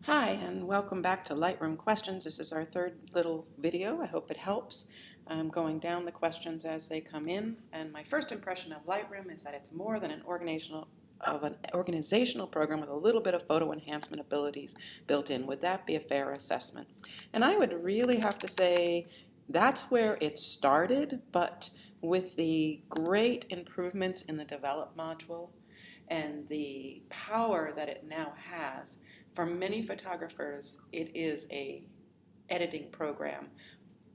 Hi, and welcome back to Lightroom Questions. This is our third little video. I hope it helps. I'm going down the questions as they come in, and my first impression of Lightroom is that it's more than an organizational program with a little bit of photo enhancement abilities built in. Would that be a fair assessment? And I would really have to say that's where it started, but with the great improvements in the Develop module and the power that it now has, for many photographers, it is a editing program,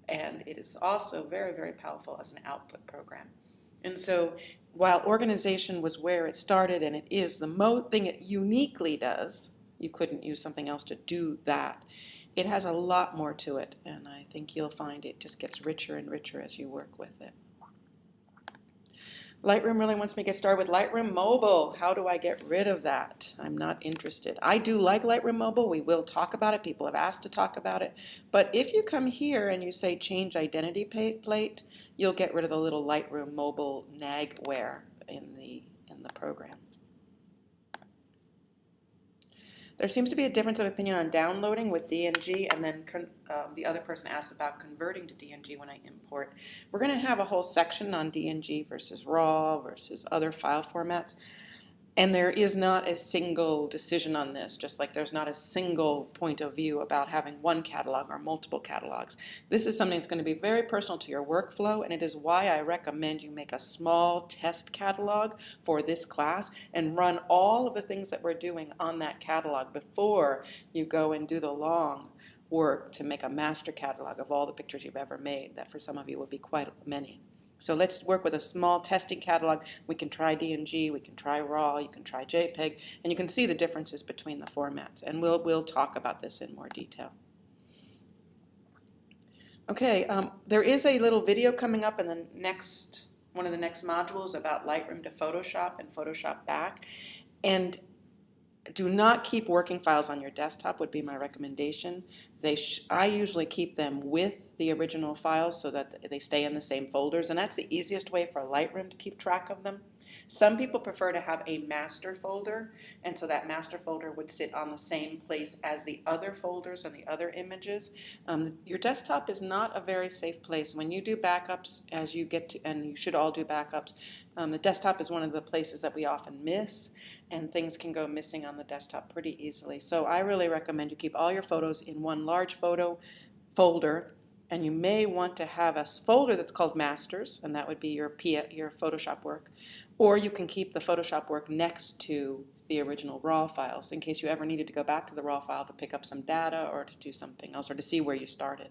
and it is also very, very powerful as an output program. And so while organization was where it started, and it is the thing it uniquely does, you couldn't use something else to do that, it has a lot more to it, and I think you'll find it just gets richer and richer as you work with it. Lightroom really wants me to get started with Lightroom Mobile. How do I get rid of that? I'm not interested. I do like Lightroom Mobile. We will talk about it. People have asked to talk about it. But if you come here and you say change identity plate, you'll get rid of the little Lightroom Mobile nagware in the program. There seems to be a difference of opinion on downloading with DNG, and then the other person asked about converting to DNG when I import. We're going to have a whole section on DNG versus RAW versus other file formats. And there is not a single decision on this, just like there's not a single point of view about having one catalog or multiple catalogs. This is something that's going to be very personal to your workflow, and it is why I recommend you make a small test catalog for this class and run all of the things that we're doing on that catalog before you go and do the long work to make a master catalog of all the pictures you've ever made. That for some of you would be quite many. So let's work with a small testing catalog. We can try DNG, we can try RAW, you can try JPEG, and you can see the differences between the formats. And we'll talk about this in more detail. Okay, there is a little video coming up in the one of the next modules about Lightroom to Photoshop and Photoshop back. And do not keep working files on your desktop would be my recommendation. I usually keep them with the original files so that they stay in the same folders, and that's the easiest way for Lightroom to keep track of them. Some people prefer to have a master folder, and so that master folder would sit on the same place as the other folders and the other images. Your desktop is not a very safe place. When you do backups, as you get to, and you should all do backups, the desktop is one of the places that we often miss, and things can go missing on the desktop pretty easily. So I really recommend you keep all your photos in one large photo folder, and you may want to have a folder that's called Masters, and that would be your Photoshop work, or you can keep the Photoshop work next to the original RAW files in case you ever needed to go back to the RAW file to pick up some data or to do something else or to see where you started.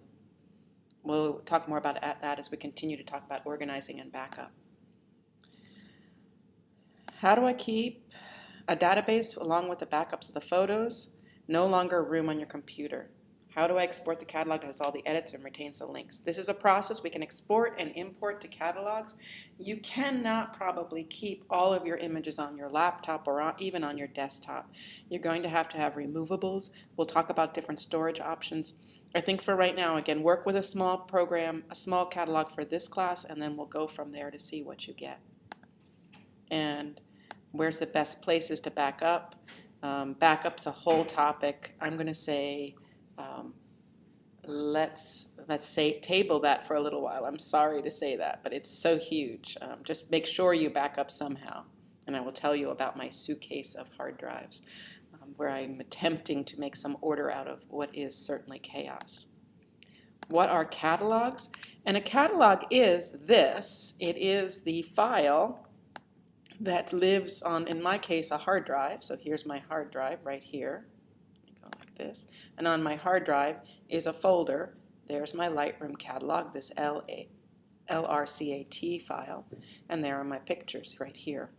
We'll talk more about that as we continue to talk about organizing and backup. How do I keep a database along with the backups of the photos? No longer room on your computer. How do I export the catalog that has all the edits and retains the links? This is a process we can export and import to catalogs. You cannot probably keep all of your images on your laptop or even on your desktop. You're going to have removables. We'll talk about different storage options. I think for right now, again, work with a small program, a small catalog for this class, and then we'll go from there to see what you get. And where's the best places to back up? Backup's a whole topic. I'm going to say let's table that for a little while. I'm sorry to say that, but it's so huge. Just make sure you back up somehow. And I will tell you about my suitcase of hard drives, where I'm attempting to make some order out of what is certainly chaos. What are catalogs? And a catalog is this. It is the file that lives on, in my case, a hard drive. So here's my hard drive right here. Go like this. And on my hard drive is a folder. There's my Lightroom catalog, this LRCAT file. And there are my pictures right here.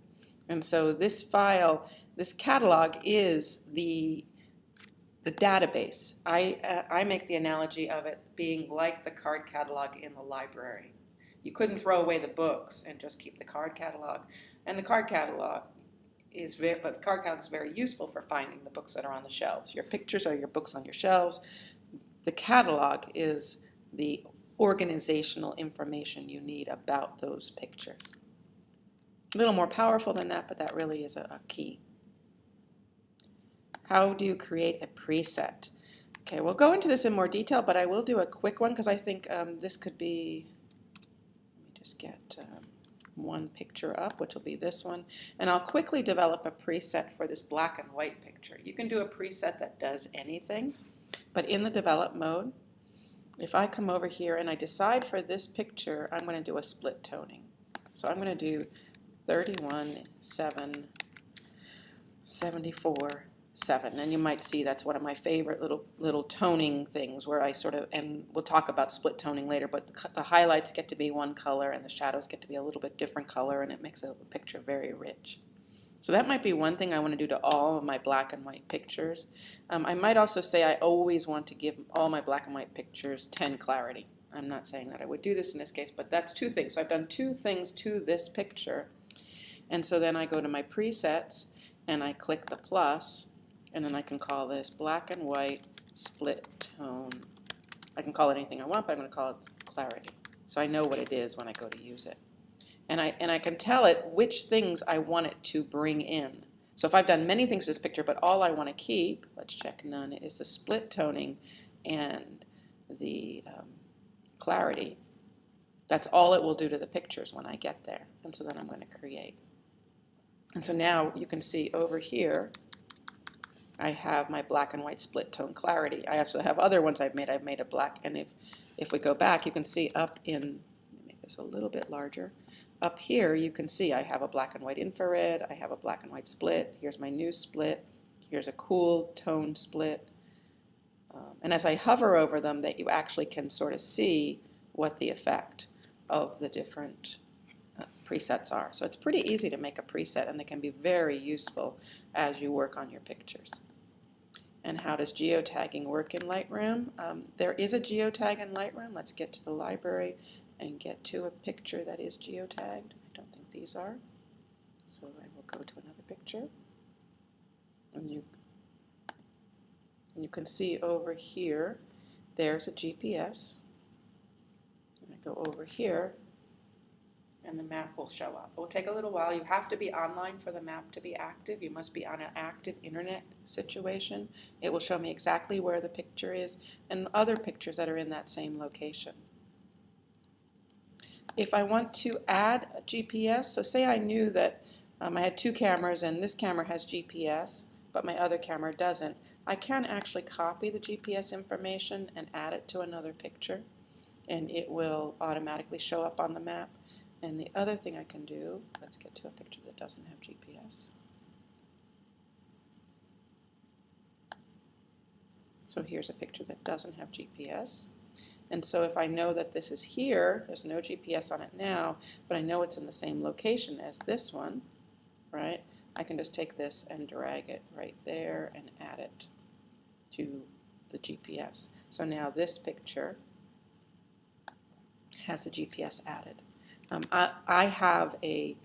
And so this file, this catalog is the database. I make the analogy of it being like the card catalog in the library. You couldn't throw away the books and just keep the card catalog. And the card catalog is very useful for finding the books that are on the shelves. Your pictures are your books on your shelves. The catalog is the organizational information you need about those pictures. A little more powerful than that, but that really is a key. How do you create a preset? Okay, we'll go into this in more detail, but I will do a quick one because I think this could be, let me just get one picture up, which will be this one, and I'll quickly develop a preset for this black and white picture. You can do a preset that does anything, but in the develop mode, if I come over here and I decide for this picture, I'm going to do a split toning. So I'm going to do 31, 7, 74, 7, and you might see that's one of my favorite little toning things where I sort of, and we'll talk about split toning later, but the highlights get to be one color and the shadows get to be a little bit different color, and it makes a picture very rich. So that might be one thing I want to do to all of my black and white pictures. I might also say I always want to give all my black and white pictures 10 clarity. I'm not saying that I would do this in this case, but that's two things. So I've done two things to this picture. And so then I go to my presets and I click the plus, and then I can call this black and white split tone. I can call it anything I want, but I'm going to call it clarity. So I know what it is when I go to use it. And I can tell it which things I want it to bring in. So if I've done many things to this picture, but all I want to keep, let's check none, is the split toning and the clarity. That's all it will do to the pictures when I get there. And so then I'm going to create. And so now you can see over here, I have my black and white split tone clarity. I also have other ones I've made. I've made a black, and if we go back, you can see up in, let me make this a little bit larger. Up here, you can see I have a black and white infrared, I have a black and white split, here's my new split, here's a cool tone split. And as I hover over them, that you actually can sort of see what the effect of the different presets are. So it's pretty easy to make a preset, and they can be very useful as you work on your pictures. And how does geotagging work in Lightroom? There is a geotag in Lightroom. Let's get to the library and get to a picture that is geotagged. I don't think these are. So I will go to another picture. And you can see over here, there's a GPS. And I go over here, and the map will show up. It will take a little while. You have to be online for the map to be active. You must be on an active internet situation. It will show me exactly where the picture is and other pictures that are in that same location. If I want to add a GPS, so say I knew that I had two cameras and this camera has GPS, but my other camera doesn't, I can actually copy the GPS information and add it to another picture, and it will automatically show up on the map. And the other thing I can do, let's get to a picture that doesn't have GPS. So here's a picture that doesn't have GPS. And so if I know that this is here, there's no GPS on it now, but I know it's in the same location as this one, right? I can just take this and drag it right there and add it to the GPS. So now this picture has the GPS added. I have a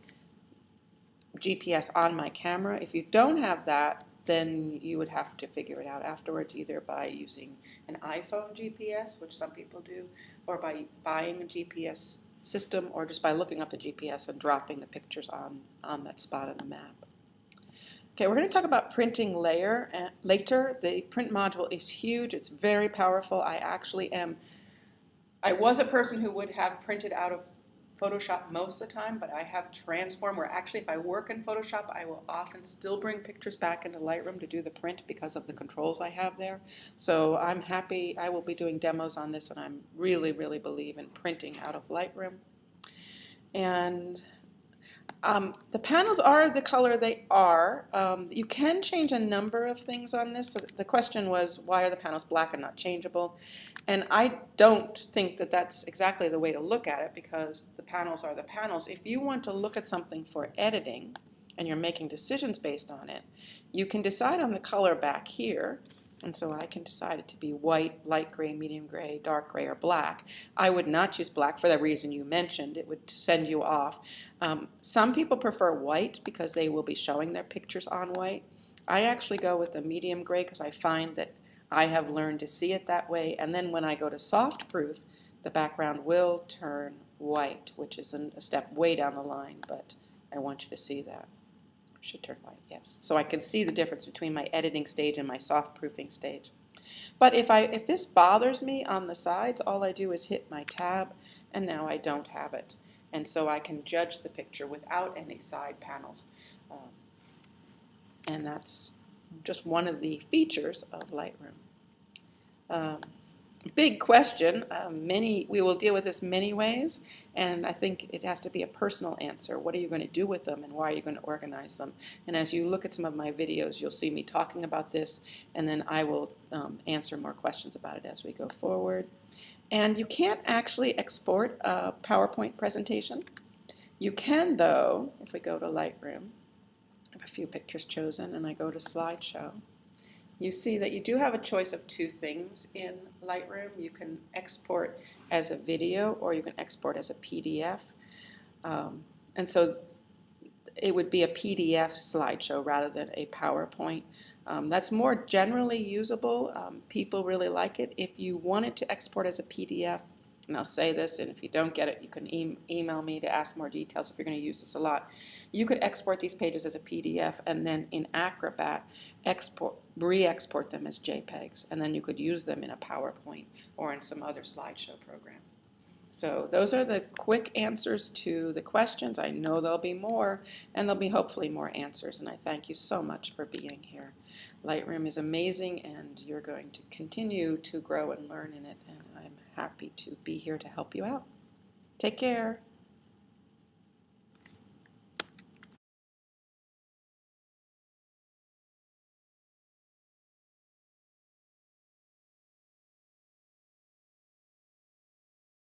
GPS on my camera. If you don't have that, then you would have to figure it out afterwards, either by using an iPhone GPS, which some people do, or by buying a GPS system, or just by looking up the GPS and dropping the pictures on that spot on the map. Okay, we're going to talk about printing later. The print module is huge. It's very powerful. I was a person who would have printed out of Photoshop most of the time, but I have transformed where actually if I work in Photoshop, I will often still bring pictures back into Lightroom to do the print because of the controls I have there. So I'm happy. I will be doing demos on this, and I'm really believe in printing out of Lightroom. And the panels are the color they are. You can change a number of things on this. So the question was, why are the panels black and not changeable? And I don't think that that's exactly the way to look at it, because the panels are the panels. If you want to look at something for editing and you're making decisions based on it, you can decide on the color back here. And so I can decide it to be white, light gray, medium gray, dark gray, or black. I would not choose black for the reason you mentioned. It would send you off. Some people prefer white because they will be showing their pictures on white. I actually go with the medium gray because I find that I have learned to see it that way. And then when I go to soft proof, the background will turn white, which is a step way down the line, but I want you to see that. should turn white, yes. So I can see the difference between my editing stage and my soft proofing stage. But if this bothers me on the sides, all I do is hit my tab, and now I don't have it. And so I can judge the picture without any side panels. And that's just one of the features of Lightroom. Big question. We will deal with this many ways, and I think it has to be a personal answer. What are you going to do with them, and why are you going to organize them? And as you look at some of my videos, you'll see me talking about this, and then I will answer more questions about it as we go forward. And you can't actually export a PowerPoint presentation. You can, though, if we go to Lightroom, I have a few pictures chosen, and I go to Slideshow. You see that you do have a choice of two things in Lightroom. You can export as a video, or you can export as a PDF. And so it would be a PDF slideshow rather than a PowerPoint. That's more generally usable. People really like it. If you want it to export as a PDF, and I'll say this, and if you don't get it, you can email me to ask more details if you're going to use this a lot. You could export these pages as a PDF, and then in Acrobat, re-export them as JPEGs, and then you could use them in a PowerPoint or in some other slideshow program. So those are the quick answers to the questions. I know there'll be more, and there'll be hopefully more answers, and I thank you so much for being here. Lightroom is amazing, and you're going to continue to grow and learn in it, and I'm happy to be here to help you out. Take care.